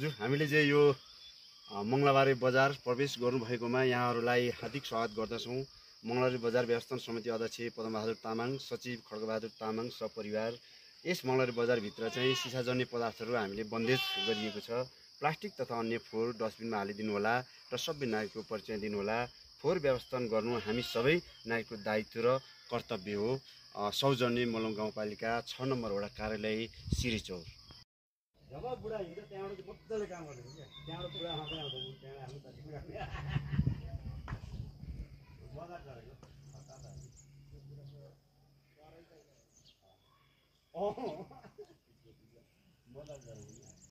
हजुर हामीले चाहिँ यो मङ्गलबारे बजार प्रवेश गर्नुभएकोमा यहाँहरूलाई हार्दिक स्वागत गर्दछौँ। मङ्गलबारे बजार व्यवस्थापन समिति अध्यक्ष पदमबहादुर तामाङ, सचिव खड्गबहादुर तामाङ सपरिवार। यस मङ्गलबारे बजारभित्र चाहिँ सिसाजन्य पदार्थहरू हामीले बन्देज गरिएको छ। प्लास्टिक तथा अन्य फोहोर डस्टबिनमा हालिदिनु होला र सबै नागरिकको परिचय दिनुहोला। फोहोर व्यवस्थापन गर्नु हामी सबै नागरिकको दायित्व र कर्तव्य हो। सौजन्य मलङ गाउँपालिका 6 नम्बर वडा कार्यालय सिरिचौर। जब बुढा हिँड्छ त्यहाँबाट चाहिँ मजाले काम गर्दैन क्या, त्यहाँबाट बुढा आउँदै आउँदैन, त्यहाँबाट हाम्रो साथी बुढा बजार गरेको बजार गरेको